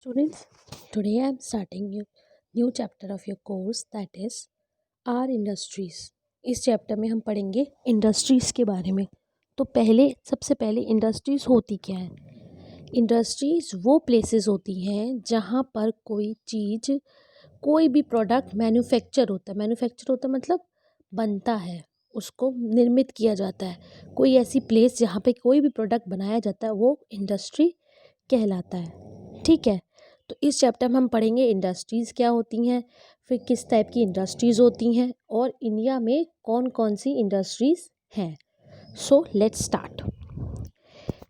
Students, today I am starting new chapter of your course, that is our industries. इस chapter में हम पढ़ेंगे industries के बारे में। तो सबसे पहले इंडस्ट्रीज़ होती क्या है। इंडस्ट्रीज़ वो प्लेसेस होती हैं जहाँ पर कोई चीज़, कोई भी प्रोडक्ट मैन्युफैक्चर होता मतलब बनता है, उसको निर्मित किया जाता है। कोई ऐसी प्लेस जहाँ पे कोई भी प्रोडक्ट बनाया जाता है वो इंडस्ट्री कहलाता है। ठीक है, तो इस चैप्टर में हम पढ़ेंगे इंडस्ट्रीज़ क्या होती हैं, फिर किस टाइप की इंडस्ट्रीज़ होती हैं और इंडिया में कौन कौन सी इंडस्ट्रीज़ हैं। So let's start.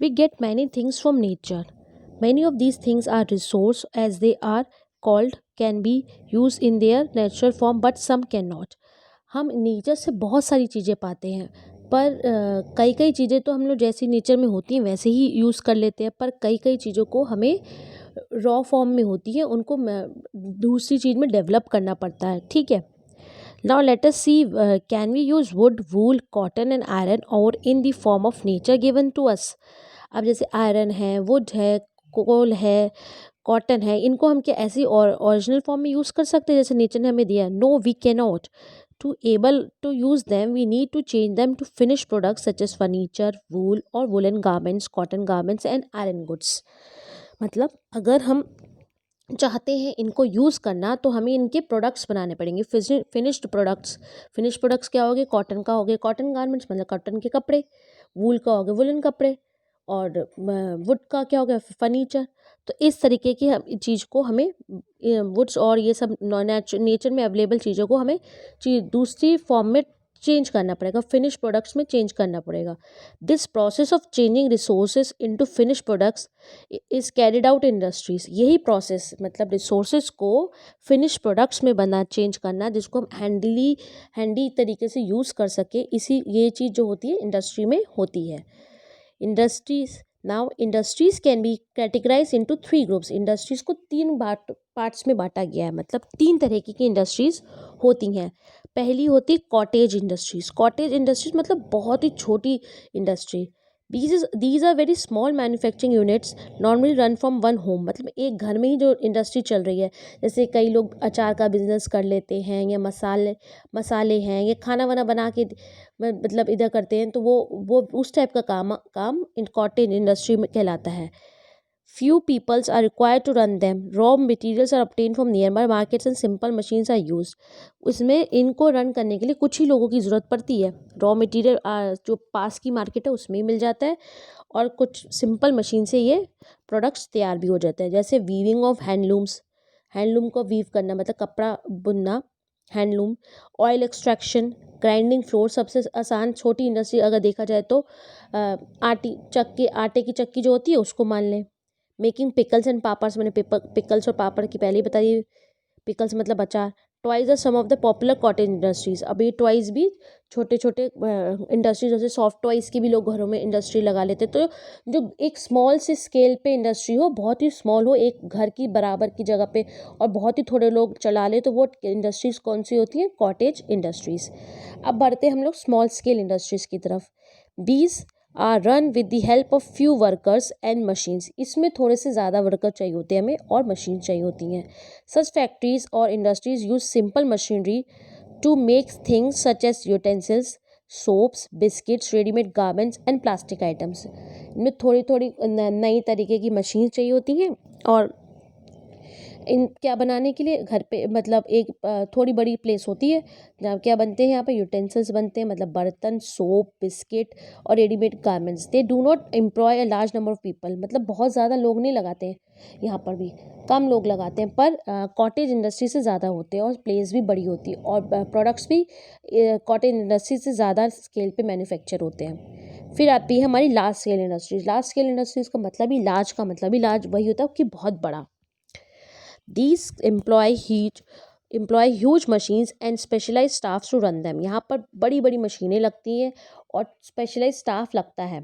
We get many things from nature. Many of these things are resource as they are called, can be used in their natural form but some cannot. हम nature से बहुत सारी चीज़ें पाते हैं, पर कई कई चीज़ें तो हम लोग जैसी नेचर में होती हैं वैसे ही यूज़ कर लेते हैं, पर कई कई चीज़ों को हमें रॉ फॉर्म में होती है, उनको दूसरी चीज़ में डेवलप करना पड़ता है। ठीक है, now let us see, can we use wood, wool, cotton and iron ore in the form of nature given to us. अब जैसे आयरन है, वुड है, कोल है, कॉटन है, इनको हम क्या ऐसी और ओरिजिनल फॉर्म में यूज़ कर सकते हैं जैसे नेचर ने हमें दिया? No, we can not. To able to use them, we need to change them to finished products such as furniture, wool or woolen garments, cotton garments and iron goods. मतलब अगर हम चाहते हैं इनको यूज़ करना तो हमें इनके प्रोडक्ट्स बनाने पड़ेंगे, फिनिश्ड प्रोडक्ट्स क्या हो गए? कॉटन का हो गया कॉटन गारमेंट्स मतलब कॉटन के कपड़े, वूल का हो गया वुलन कपड़े, और वुड का क्या हो गया? फर्नीचर। तो इस तरीके की चीज़ को हमें वुड्स और ये सब नेचर में अवेलेबल चीज़ों को हमें दूसरी फॉर्म में चेंज करना पड़ेगा, फिनिश प्रोडक्ट्स में चेंज करना पड़ेगा। This process of changing resources into finish products is carried out industries. यही प्रोसेस मतलब रिसोर्सेज को फिनिश प्रोडक्ट्स में बना चेंज करना, जिसको हम हैंडी तरीके से यूज़ कर सके, ये चीज़ जो होती है इंडस्ट्री में होती है। Industries, now industries can be categorize into 3 groups. इंडस्ट्रीज़ को 3 पार्ट्स में बांटा गया है, मतलब 3 तरीके की इंडस्ट्रीज़ होती हैं। पहली होती है कॉटेज इंडस्ट्रीज़ मतलब बहुत ही छोटी industry. These are very small manufacturing units normally run from one home. मतलब एक घर में ही जो इंडस्ट्री चल रही है, जैसे कई लोग अचार का बिजनेस कर लेते हैं, या मसाले हैं, या खाना वाना बना के मतलब इधर करते हैं, तो वो उस टाइप का काम इन कॉटेज इंडस्ट्री में कहलाता है। Few peoples are required to run them. Raw materials are obtained from nearby markets and simple machines are used. उसमें इनको रन करने के लिए कुछ ही लोगों की ज़रूरत पड़ती है। रॉ मटेरियल जो पास की मार्केट है उसमें ही मिल जाता है, और कुछ सिंपल मशीन से ये प्रोडक्ट्स तैयार भी हो जाते हैं। जैसे वीविंग ऑफ हैंडलूम्स, हैंडलूम को वीव करना मतलब कपड़ा बुनना, handloom. Oil extraction, grinding floor सबसे आसान छोटी इंडस्ट्री अगर देखा जाए तो आटे की चक्की जो होती है उसको मान लें। मेकिंग पिकल्स एंड पापड्स, मैंने पिकल्स और पापड़ की पहले ही बताई। पिकल्स मतलब अचार। Toys are some of the popular cottage industries. अब ये टॉयज भी छोटे छोटे इंडस्ट्रीज, जैसे सॉफ्ट टॉयज़ की भी लोग घरों में इंडस्ट्री लगा लेते हैं। तो जो एक स्मॉल से स्केल पे इंडस्ट्री हो, बहुत ही स्मॉल हो, एक घर की बराबर की जगह पे, और बहुत ही थोड़े लोग चला ले, तो वो इंडस्ट्रीज़ कौन सी होती हैं? Cottage industries. अब बढ़ते हम लोग स्मॉल स्केल इंडस्ट्रीज़ की तरफ। These are run with the help of few workers and machines. इसमें थोड़े से ज़्यादा वर्कर चाहिए होते हैं हमें, और मशीन चाहिए होती हैं। सच फैक्ट्रीज और industries use simple machinery to make things such as utensils, soaps, biscuits, readymade garments and plastic items. इनमें थोड़ी थोड़ी नई तरीके की मशीन चाहिए होती हैं, और इन क्या बनाने के लिए घर पे मतलब एक थोड़ी बड़ी प्लेस होती है जहाँ क्या बनते हैं, यहाँ पे यूटेंसिल्स बनते हैं, मतलब बर्तन, सोप, बिस्किट और readymade garments. They do not employ a large number of people, मतलब बहुत ज़्यादा लोग नहीं लगाते हैं, यहाँ पर भी कम लोग लगाते हैं, पर कॉटेज इंडस्ट्री से ज़्यादा होते हैं, और प्लेस भी बड़ी होती है, और प्रोडक्ट्स भी कॉटेज इंडस्ट्री से ज़्यादा स्केल पे मैन्युफैक्चर होते हैं। फिर आती है हमारी large scale industries. Large scale industries का मतलब ही लार्ज वही होता है कि बहुत बड़ा। These employ huge machines and specialized staff to run them. यहाँ पर बड़ी बड़ी मशीनें लगती हैं और स्पेशलाइज स्टाफ लगता है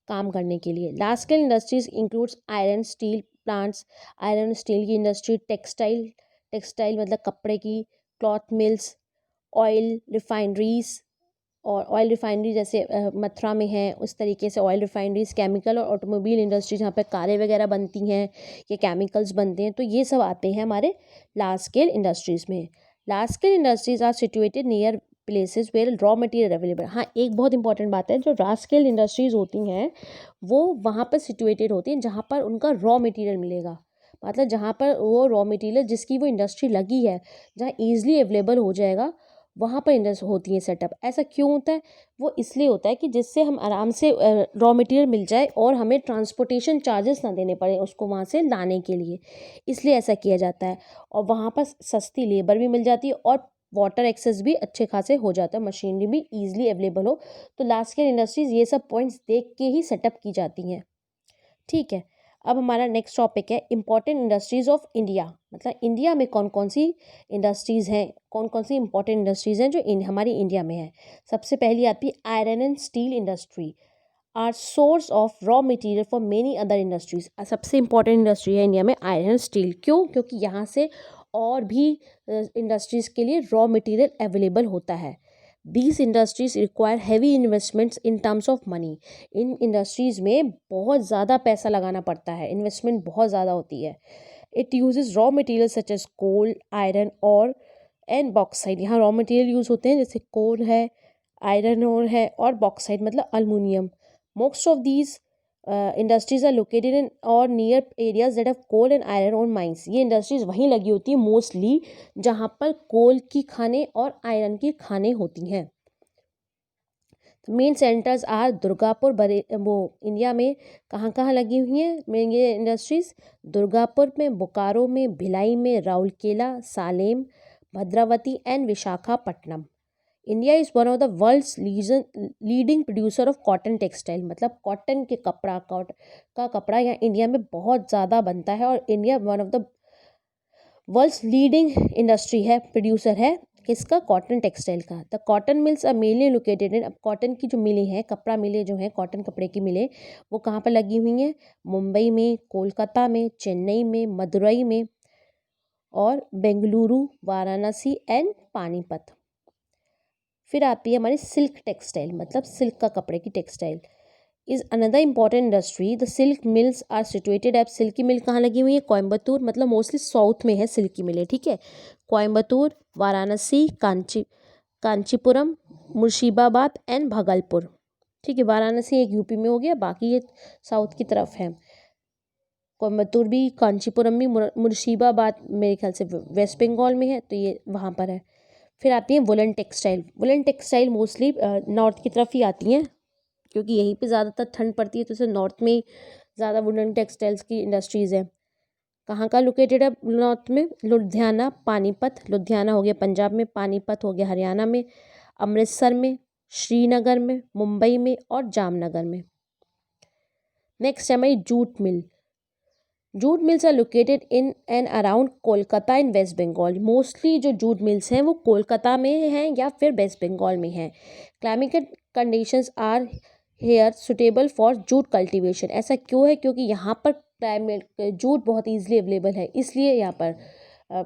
काम करने के लिए। Large scale industries includes iron steel plants, iron steel की इंडस्ट्री, टेक्सटाइल मतलब कपड़े की, क्लॉथ मिल्स, ऑयल रिफाइनरीज, और ऑयल रिफाइनरी जैसे मथुरा में है, उस तरीके से ऑयल रिफाइनरीज, केमिकल और ऑटोमोबाइल इंडस्ट्रीज जहाँ पे कारें वगैरह बनती हैं या केमिकल्स बनते हैं, तो ये सब आते हैं हमारे लार्ज स्केल इंडस्ट्रीज़ में। Large scale industries are situated near places where raw material available. हाँ, एक बहुत इंपॉर्टेंट बात है, जो लार्ज स्केल इंडस्ट्रीज होती हैं वो वहाँ पर सिचुएटेड होती हैं जहाँ पर उनका रॉ मटेरियल मिलेगा। मतलब जहाँ पर वो रॉ मटेरियल जिसकी वो इंडस्ट्री लगी है, जहाँ ईजिली अवेलेबल हो जाएगा, वहाँ पर इंडस्ट होती है सेटअप। ऐसा क्यों होता है? वो इसलिए होता है कि जिससे हम आराम से रॉ मटेरियल मिल जाए और हमें ट्रांसपोर्टेशन चार्जेस ना देने पड़े उसको वहाँ से लाने के लिए, इसलिए ऐसा किया जाता है। और वहाँ पर सस्ती लेबर भी मिल जाती है और वाटर एक्सेस भी अच्छे खासे हो जाता है, मशीनरी भी ईजिली अवेलेबल हो। तो लार्ज स्केल इंडस्ट्रीज़ ये सब पॉइंट्स देख के ही सेटअप की जाती हैं। ठीक है, अब हमारा नेक्स्ट टॉपिक है इंपॉर्टेंट इंडस्ट्रीज़ ऑफ इंडिया। मतलब इंडिया में कौन कौन सी इंडस्ट्रीज़ हैं, कौन कौन सी इंपॉर्टेंट इंडस्ट्रीज़ हैं जो हमारी इंडिया में है। सबसे पहली आती है iron and steel industry, are source of raw material for many other industries. सबसे इंपॉर्टेंट इंडस्ट्री है इंडिया में आयरन एंड स्टील। क्यों? क्योंकि यहाँ से और भी इंडस्ट्रीज़ के लिए रॉ मटेरियल अवेलेबल होता है। These industries require heavy investments in terms of money. In industries में बहुत ज़्यादा पैसा लगाना पड़ता है, इन्वेस्टमेंट बहुत ज़्यादा होती है। It uses raw material such as coal, iron और एंड बॉक्साइड। यहाँ रॉ मटेरियल यूज़ होते हैं जैसे कोल है, आयरन और है, और बॉक्साइड मतलब aluminium. Most of these industries are located in और near areas that have coal and iron और माइंस। ये इंडस्ट्रीज वहीं लगी होती है मोस्टली जहाँ पर कोल की खानें और आयरन की खानें होती हैं। मेन सेंटर्स आर दुर्गापुर, वो इंडिया में कहाँ कहाँ लगी हुई हैं मेन ये इंडस्ट्रीज़? दुर्गापुर में, बोकारो में, भिलाई में, Rourkela, Salem, Bhadravati and Visakhapatnam. India is one of the world's leading producer of cotton textile. मतलब कॉटन के कपड़ा का कपड़ा यहाँ इंडिया में बहुत ज़्यादा बनता है और India one of the world's leading industry है, प्रोड्यूसर है किसका? कॉटन टेक्सटाइल का। The cotton mills are mainly located in, अब कॉटन की जो मिलें हैं, कपड़ा मिलें जो हैं, कॉटन कपड़े की मिलें, वो कहाँ पर लगी हुई हैं? मुंबई में, कोलकाता में, चेन्नई में, मदुरई में और बेंगलुरु, वाराणसी एंड पानीपत। फिर आती है हमारी सिल्क टेक्सटाइल, मतलब सिल्क का कपड़े की textile is another important industry. The silk mills are situated. अब सिल्क की मिल कहाँ लगी हुई है? कोयम्बतूर, मतलब मोस्टली साउथ में है सिल्क की मिलें। ठीक है, कोयम्बतूर, वाराणसी, कांचीपुरम, मुर्शिदाबाद एंड भागलपुर। ठीक है, वाराणसी एक यूपी में हो गया, बाकी ये साउथ की तरफ है। कोयम्बतूर भी, कांचीपुरम भी, मुर्शिदाबाद मेरे ख्याल से वेस्ट बंगाल में है, तो ये वहाँ पर है। फिर आती है woollen textile. Woollen textile mostly north की तरफ ही आती हैं क्योंकि यहीं पे ज़्यादातर ठंड पड़ती है, तो इसे नॉर्थ में ज़्यादा वुलन टेक्सटाइल्स की इंडस्ट्रीज़ है। कहाँ का लोकेटेड है नॉर्थ में? लुधियाना, पानीपत। लुधियाना हो गया पंजाब में, पानीपत हो गया हरियाणा में, अमृतसर में, श्रीनगर में, मुंबई में और जामनगर में। नेक्स्ट है हमारी jute mill. Jute mills are located in and around Kolkata in west Bengal. Mostly जो जूट मिल्स हैं वो कोलकाता में हैं या फिर वेस्ट बंगाल में हैं। Climatic conditions are here suitable for jute cultivation. ऐसा क्यों है? क्योंकि यहाँ पर क्लाइमेट जूट बहुत ईजिली अवेलेबल है, इसलिए यहाँ पर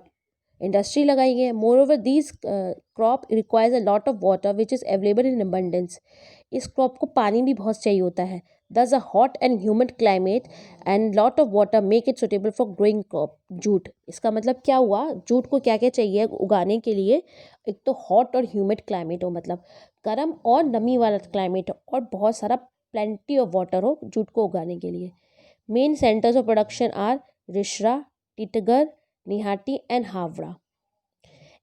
इंडस्ट्री लगाई गई है। Moreover these crop requires a lot of water which is available in abundance. इस क्रॉप को पानी भी बहुत चाहिए होता है। Thus a hot and humid climate and lot of water make it suitable for growing crop jute. इसका मतलब क्या हुआ? जूट को क्या क्या चाहिए उगाने के लिए? एक तो हॉट और ह्यूमिड क्लाइमेट हो, मतलब गर्म और नमी वाला क्लाइमेट हो, और बहुत सारा प्लेंटी ऑफ वाटर हो जूट को उगाने के लिए। Main centres of production are Rishra, Titagarh, Naihati and Howrah.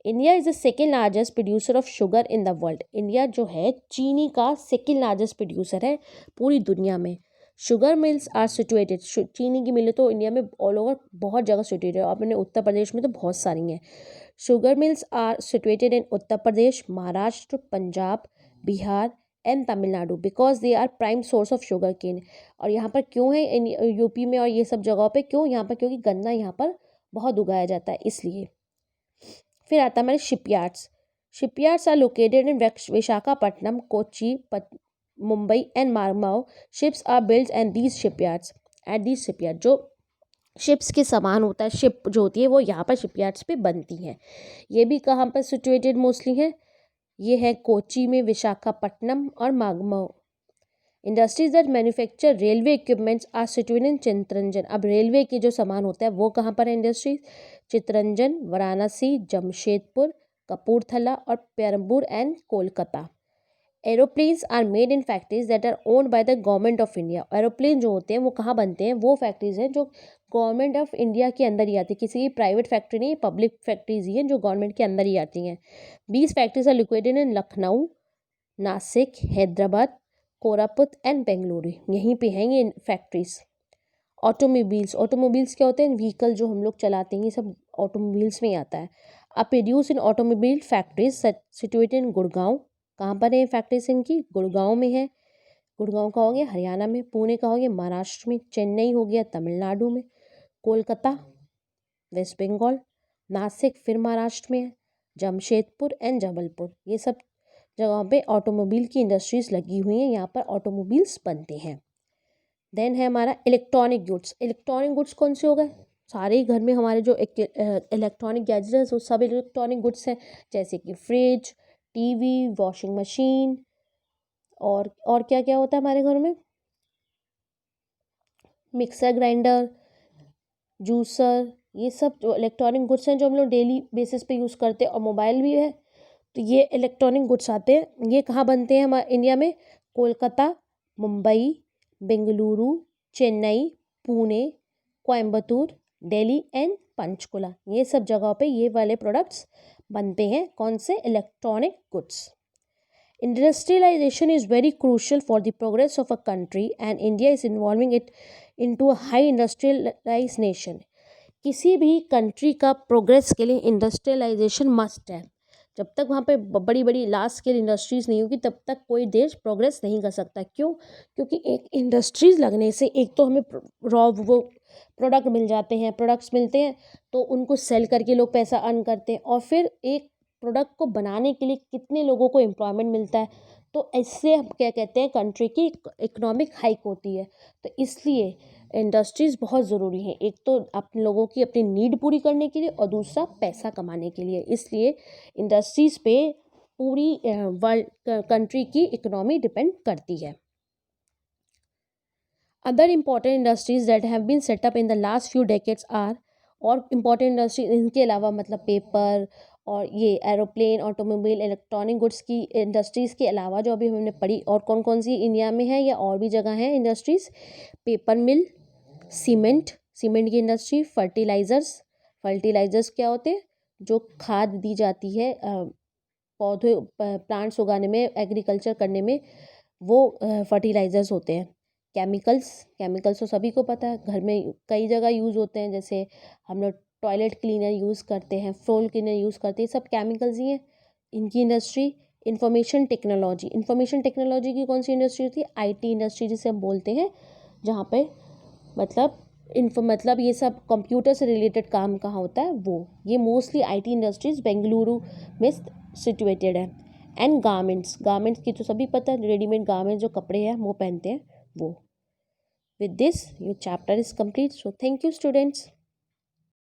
India is the second largest producer of sugar in the world. India जो है चीनी का सेकेंड लार्जेस्ट प्रोड्यूसर है पूरी दुनिया में। Sugar mills are situated. चीनी की मिलें तो इंडिया में ऑल ओवर बहुत जगह सिचुएटेड है, अपने उत्तर प्रदेश में तो बहुत सारी हैं। Sugar mills are situated in Uttar Pradesh, Maharashtra, Punjab, Bihar and Tamil Nadu because they are prime source of sugarcane. और यहाँ पर क्यों है इन यूपी में और ये सब जगहों पर क्यों? यहाँ पर क्योंकि गन्ना यहाँ पर बहुत उगाया जाता है, इसलिए। फिर आता है हमारे shipyards. Shipyards are located in Visakhapatnam, Kochi, Mumbai and Margao. Ships are build and these shipyards at these shipyard. जो शिप्स के सामान होता है, शिप जो होती है वो यहाँ पर शिपयार्ड्स पे बनती हैं। ये भी कहाँ पर सिचुएटेड मोस्टली है? ये है कोची में, विशाखापट्टनम और Marmagao. Industries that manufacture railway equipments are situated in Chittaranjan. अब रेलवे के जो सामान होता है वो कहाँ पर है इंडस्ट्रीज? चित्तरंजन, वाराणसी, जमशेदपुर, कपूरथला और Perambur and Kolkata. Aeroplanes are made in factories that are owned by the government of India. Aeroplane जो होते हैं वो कहाँ बनते हैं? वो फैक्ट्रीज हैं जो गवर्नमेंट ऑफ इंडिया के अंदर ही आती है, किसी की प्राइवेट फैक्ट्री नहीं, पब्लिक फैक्ट्रीज ही हैं जो गवर्नमेंट के अंदर ही आती हैं। 20 factories are located in Lucknow, Nashik, Hyderabad, Koraput and Bengaluru. यहीं पे हैं ये फैक्ट्रीज। ऑटोमोबाइल्स, ऑटोमोबाइल्स क्या होते हैं? व्हीकल जो हम लोग चलाते हैं, ये सब ऑटोमोबाइल्स में ही आता है। अब produce in automobile factories situated in Gurgaon. कहाँ पर है फैक्ट्रीज इनकी? गुड़गांव में है। गुड़गांव का हो गया हरियाणा में, पुणे का हो गया महाराष्ट्र में, चेन्नई हो गया तमिलनाडु में, कोलकाता वेस्ट बंगाल, नासिक फिर महाराष्ट्र में है, जमशेदपुर एंड जबलपुर, ये सब जगहों पे ऑटोमोबाइल की इंडस्ट्रीज लगी हुई हैं। यहाँ पर ऑटोमोबाइल्स बनते हैं। देन है हमारा इलेक्ट्रॉनिक गुड्स। इलेक्ट्रॉनिक गुड्स कौन से हो गए? सारे ही घर में हमारे जो इलेक्ट्रॉनिक गैजेट्स वो सब इलेक्ट्रॉनिक गुड्स हैं, जैसे कि फ्रिज, टीवी, वॉशिंग मशीन और क्या क्या होता है हमारे घर में? मिक्सर ग्राइंडर, जूसर, ये सब जो इलेक्ट्रॉनिक गुड्स हैं जो हम लोग डेली बेसिस पे यूज़ करते हैं, और मोबाइल भी है। तो ये इलेक्ट्रॉनिक गुड्स आते हैं। ये कहाँ बनते हैं हमारे इंडिया में? कोलकाता, मुंबई, बेंगलुरु, चेन्नई, पुणे, कोयम्बतूर, दिल्ली एंड पंचकुला, ये सब जगहों पे ये वाले प्रोडक्ट्स बनते हैं। कौन से? Electronic goods. Industrialization is very crucial for the progress of a country and India is involving it into a high industrialized nation. किसी भी कंट्री का प्रोग्रेस के लिए इंडस्ट्रियलाइजेशन मस्ट है। जब तक वहाँ पे बड़ी बड़ी लार्ज स्केल इंडस्ट्रीज़ नहीं होगी तब तक कोई देश प्रोग्रेस नहीं कर सकता। क्यों? क्योंकि एक इंडस्ट्रीज़ लगने से एक तो हमें रॉ वो प्रोडक्ट मिल जाते हैं, प्रोडक्ट्स मिलते हैं तो उनको सेल करके लोग पैसा अर्न करते हैं, और फिर एक प्रोडक्ट को बनाने के लिए कितने लोगों को एम्प्लॉयमेंट मिलता है, तो इससे हम क्या कहते हैं, कंट्री की इकोनॉमिक हाइक होती है। तो इसलिए इंडस्ट्रीज़ बहुत ज़रूरी हैं, एक तो अपने लोगों की अपनी नीड पूरी करने के लिए और दूसरा पैसा कमाने के लिए। इसलिए इंडस्ट्रीज़ पे पूरी वर्ल्ड कंट्री की इकोनॉमी डिपेंड करती है। Other important industries that have been set up in the last few decades are, और इम्पॉर्टेंट इंडस्ट्री इनके अलावा मतलब पेपर और ये एरोप्लेन, ऑटोमोबाइल, इलेक्ट्रॉनिक गुड्स की इंडस्ट्रीज़ के अलावा जो अभी हमने पढ़ी, और कौन कौन सी इंडिया में है या और भी जगह है इंडस्ट्रीज़? पेपर मिल, सीमेंट, सीमेंट की इंडस्ट्री, फर्टिलाइज़र्स क्या होते हैं? जो खाद दी जाती है पौधे प्लांट्स उगाने में, एग्रीकल्चर करने में, वो फर्टिलाइज़र्स होते हैं। केमिकल्स तो सभी को पता है, घर में कई जगह यूज़ होते हैं, जैसे हम लोग टॉयलेट क्लीनर यूज़ करते हैं, फ्लोर क्लीनर यूज़ करते हैं, सब केमिकल्स ही हैं। इनकी इंडस्ट्री। इंफॉर्मेशन टेक्नोलॉजी की कौन सी इंडस्ट्री होती है? IT इंडस्ट्री जिसे हम बोलते हैं, जहाँ पे मतलब ये सब कंप्यूटर से रिलेटेड काम कहाँ होता है वो, ये मोस्टली IT इंडस्ट्रीज़ बेंगलुरु में सिचुएटेड है। एंड गारमेंट्स की तो सभी पता है, रेडीमेड गारमेंट्स जो कपड़े हैं वो पहनते हैं वो। With this, your chapter is complete. So thank you, students.